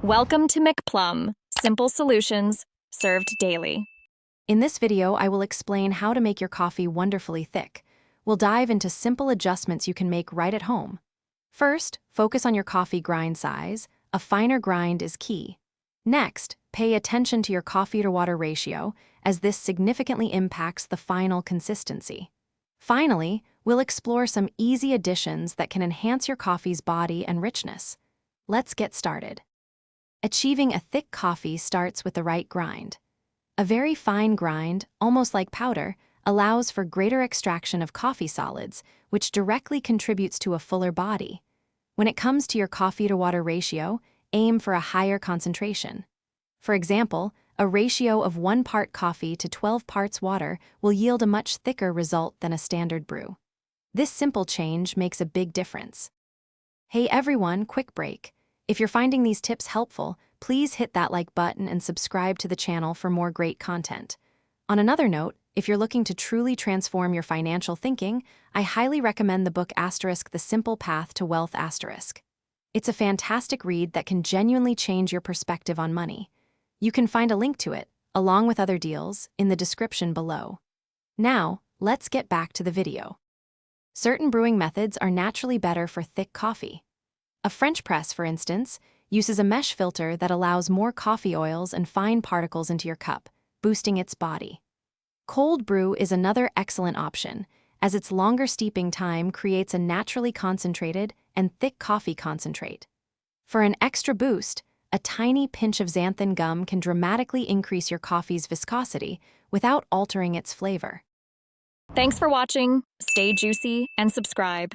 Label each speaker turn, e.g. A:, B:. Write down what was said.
A: Welcome to McPlum, simple solutions served daily.
B: In this video, I will explain how to make your coffee wonderfully thick. We'll dive into simple adjustments you can make right at home. First, focus on your coffee grind size. A finer grind is key. Next, pay attention to your coffee-to-water ratio, as this significantly impacts the final consistency. Finally, we'll explore some easy additions that can enhance your coffee's body and richness. Let's get started. Achieving a thick coffee starts with the right grind. A very fine grind, almost like powder, allows for greater extraction of coffee solids, which directly contributes to a fuller body. When it comes to your coffee-to-water ratio, aim for a higher concentration. For example, a ratio of 1 part coffee to 12 parts water will yield a much thicker result than a standard brew. This simple change makes a big difference. Hey everyone, quick break. If you're finding these tips helpful, please hit that like button and subscribe to the channel for more great content. On another note, if you're looking to truly transform your financial thinking, I highly recommend the book The Simple Path to Wealth. It's a fantastic read that can genuinely change your perspective on money. You can find a link to it, along with other deals, in the description below. Now, let's get back to the video. Certain brewing methods are naturally better for thick coffee. A French press, for instance, uses a mesh filter that allows more coffee oils and fine particles into your cup, boosting its body. Cold brew is another excellent option, as its longer steeping time creates a naturally concentrated and thick coffee concentrate. For an extra boost, a tiny pinch of xanthan gum can dramatically increase your coffee's viscosity without altering its flavor.
A: Thanks for watching. Stay juicy and subscribe.